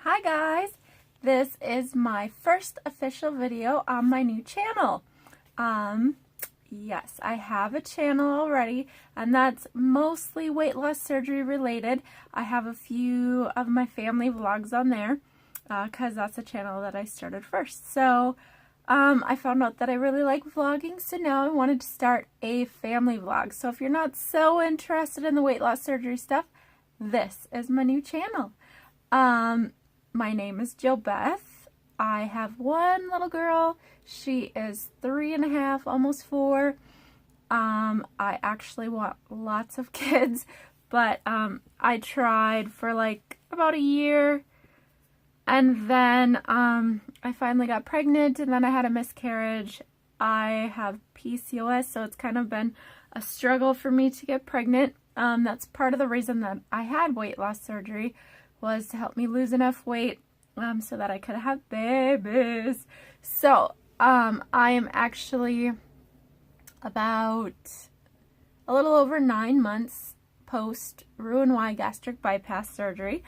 Hi guys, this is my first official video on my new channel. Yes, I have a channel already, and that's mostly weight loss surgery related. I have a few of my family vlogs on there because that's a channel that I started first. So I found out that I really like vlogging, so now I wanted to start a family vlog. So if you're not so interested in the weight loss surgery stuff, this is my new channel. My name is Jill Beth. I have one little girl. She is 3.5, almost 4. I actually want lots of kids, but I tried for like about a year, and then I finally got pregnant, and then I had a miscarriage. I have PCOS, so it's kind of been a struggle for me to get pregnant. That's part of the reason that I had weight loss surgery, was to help me lose enough weight so that I could have babies. So I am actually about a little over 9 months post Roux-en-Y gastric bypass surgery.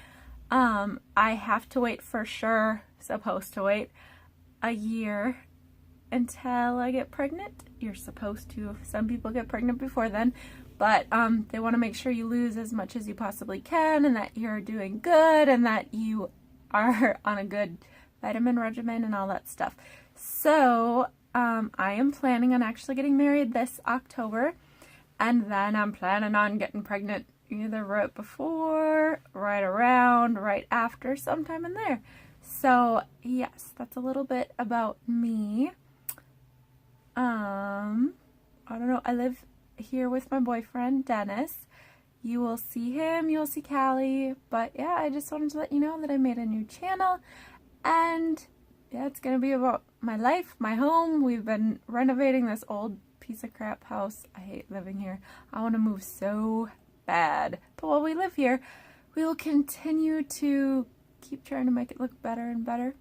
I have to wait for sure, supposed to wait a year until I get pregnant. You're supposed to. Some people get pregnant before then, but they want to make sure you lose as much as you possibly can, and that you're doing good, and that you are on a good vitamin regimen and all that stuff. So I am planning on actually getting married this October, and then I'm planning on getting pregnant either right before, right around, right after, sometime in there. So yes, that's a little bit about me. I don't know, I live here with my boyfriend Dennis. You will see him, you'll see Callie, but yeah, I just wanted to let you know that I made a new channel, and yeah, it's gonna be about my life, my home. We've been renovating this old piece of crap house. I hate living here. I want to move so bad, but while we live here, we will continue to keep trying to make it look better and better,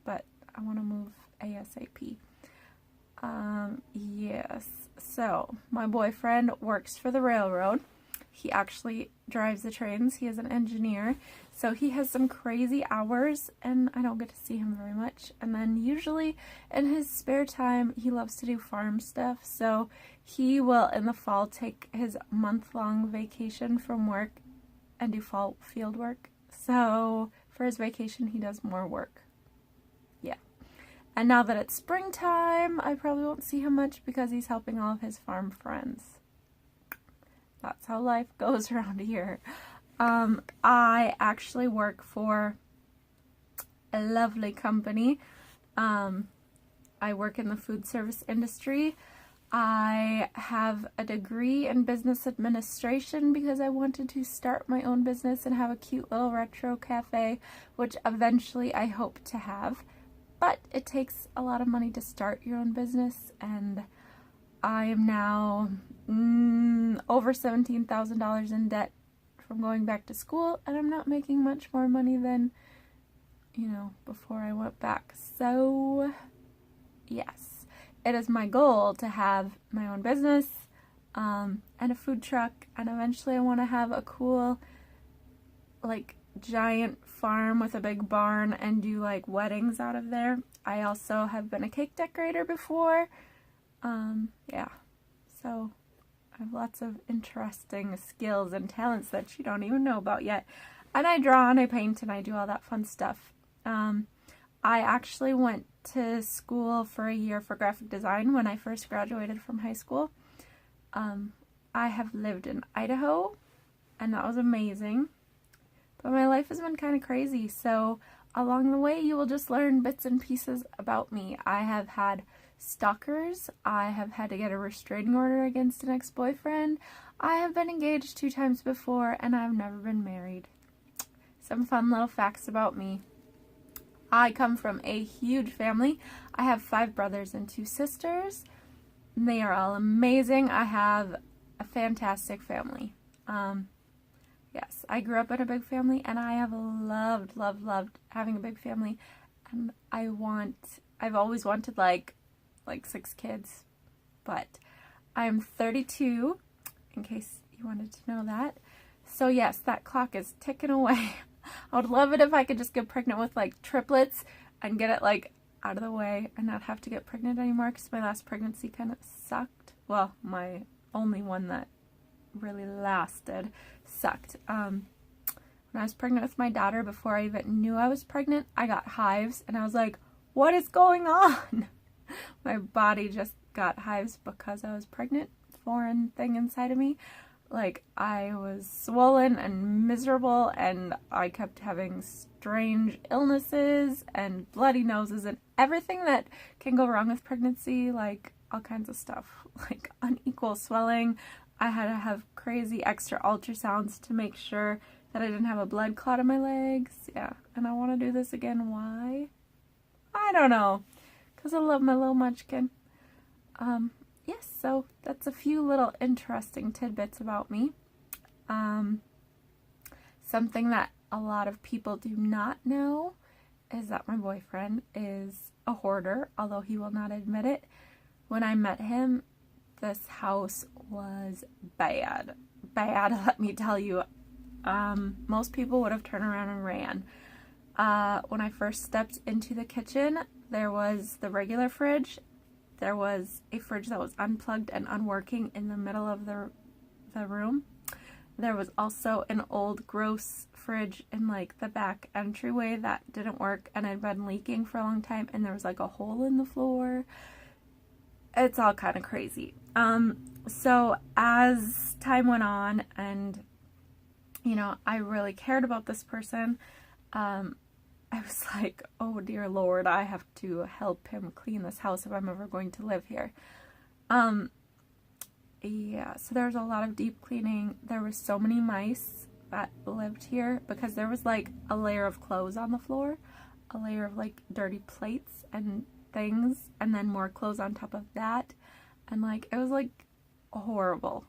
but I want to move ASAP. Yes, so my boyfriend works for the railroad. He actually drives the trains. He is an engineer, so he has some crazy hours, and I don't get to see him very much. And then usually in his spare time, he loves to do farm stuff, so he will in the fall take his month-long vacation from work and do fall field work. So for his vacation, he does more work. Yeah. And now that it's springtime, I probably won't see him much because he's helping all of his farm friends. That's how life goes around here. I actually work for a lovely company. I work in the food service industry. I have a degree in business administration because I wanted to start my own business and have a cute little retro cafe, which eventually I hope to have. But it takes a lot of money to start your own business, and I am now over $17,000 in debt from going back to school, and I'm not making much more money than, you know, before I went back. So yes, it is my goal to have my own business and a food truck, and eventually I want to have a cool, like, giant farm with a big barn and do like weddings out of there. I also have been a cake decorator before. Yeah, so I have lots of interesting skills and talents that you don't even know about yet. And I draw and I paint and I do all that fun stuff. I actually went to school for a year for graphic design when I first graduated from high school. I have lived in Idaho, and that was amazing. But my life has been kind of crazy, so along the way you will just learn bits and pieces about me. I have had stalkers. I have had to get a restraining order against an ex-boyfriend. I have been engaged 2 times before, and I've never been married. Some fun little facts about me. I come from a huge family. I have 5 brothers and 2 sisters. They are all amazing. I have a fantastic family. Yes, I grew up in a big family, and I have loved having a big family, and I've always wanted like 6 kids, but I'm 32, in case you wanted to know that. So yes, that clock is ticking away. I would love it if I could just get pregnant with like triplets and get it like out of the way and not have to get pregnant anymore, because my last pregnancy kind of sucked. Well, my only one that really lasted sucked. When I was pregnant with my daughter, before I even knew I was pregnant, I got hives and I was like, what is going on? My body just got hives because I was pregnant. Foreign thing inside of me. Like, I was swollen and miserable, and I kept having strange illnesses and bloody noses and everything that can go wrong with pregnancy, like all kinds of stuff, like unequal swelling. I had to have crazy extra ultrasounds to make sure that I didn't have a blood clot in my legs. Yeah, and I want to do this again. Why? I don't know. Because I love my little munchkin. Yes, so that's a few little interesting tidbits about me. Something that a lot of people do not know is that my boyfriend is a hoarder, although he will not admit it. When I met him, this house was bad. Bad, let me tell you. Most people would have turned around and ran. When I first stepped into the kitchen, there was the regular fridge. There was a fridge that was unplugged and unworking in the middle of the room. There was also an old gross fridge in like the back entryway that didn't work and had been leaking for a long time, and there was like a hole in the floor. It's all kind of crazy. So as time went on and, you know, I really cared about this person, I was like, oh dear Lord, I have to help him clean this house if I'm ever going to live here. Yeah, so there was a lot of deep cleaning. There was so many mice that lived here because there was like a layer of clothes on the floor, a layer of like dirty plates and things, and then more clothes on top of that. And like, it was like horrible,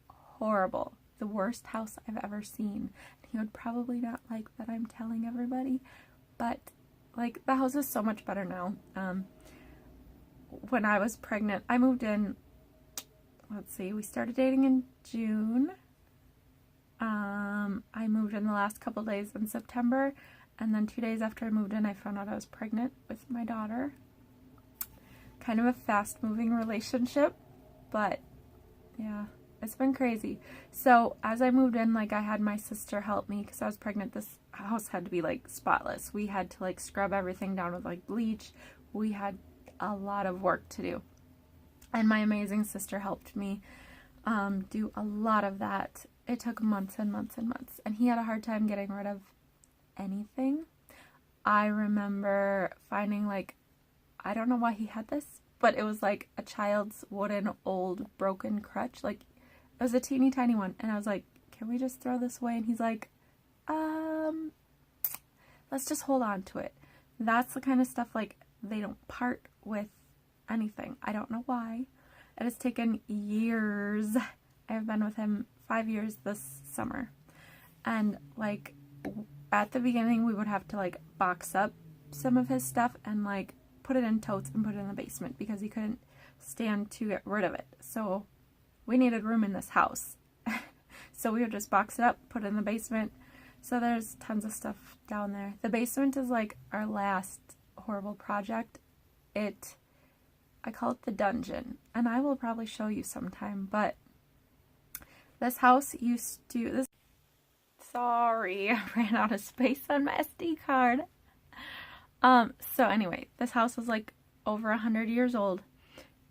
horrible. The worst house I've ever seen. He would probably not like that I'm telling everybody. But, like, the house is so much better now. When I was pregnant, I moved in, let's see, we started dating in June. I moved in the last couple days in September. And then 2 days after I moved in, I found out I was pregnant with my daughter. Kind of a fast-moving relationship, but, yeah. It's been crazy. So as I moved in, like, I had my sister help me because I was pregnant. This house had to be like spotless. We had to like scrub everything down with like bleach. We had a lot of work to do. And my amazing sister helped me do a lot of that. It took months and months and months. And he had a hard time getting rid of anything. I remember finding like, I don't know why he had this, but it was like a child's wooden old broken crutch. Like, it was a teeny tiny one, and I was like, can we just throw this away? And he's like, let's just hold on to it. That's the kind of stuff, like, they don't part with anything. I don't know why. It has taken years. I've been with him 5 years this summer. And, like, at the beginning, we would have to, like, box up some of his stuff and, like, put it in totes and put it in the basement because he couldn't stand to get rid of it. So we needed room in this house. So we would just box it up, put it in the basement. So there's tons of stuff down there. The basement is like our last horrible project. I call it the dungeon. And I will probably show you sometime. But this house used to... Sorry, I ran out of space on my SD card. So anyway, this house was like over 100 years old.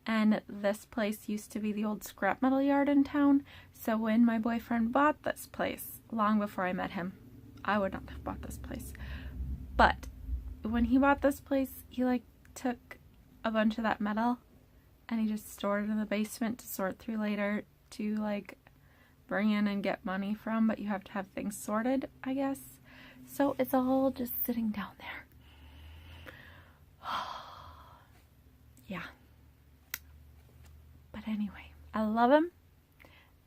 And this place used to be the old scrap metal yard in town. So when my boyfriend bought this place, long before I met him, I would not have bought this place. But when he bought this place, he like took a bunch of that metal and he just stored it in the basement to sort through later to like bring in and get money from. But you have to have things sorted, I guess. So it's all just sitting down there. Yeah. But anyway, I love him,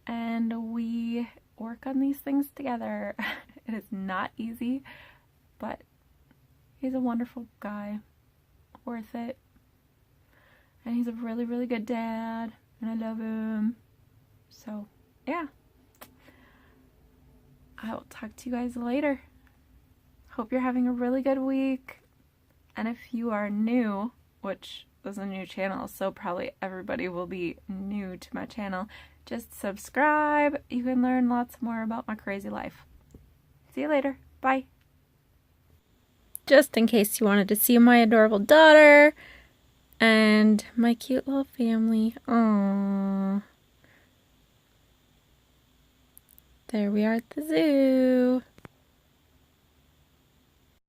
and we work on these things together. It is not easy, but he's a wonderful guy, worth it, and he's a really, really good dad, and I love him. So, yeah. I will talk to you guys later. hope you're having a really good week. And if you are new, which is a new channel, so probably everybody will be new to my channel, just subscribe. You can learn lots more about my crazy life. See you later. Bye. Just in case you wanted to see my adorable daughter and my cute little family. Aww. There we are at the zoo.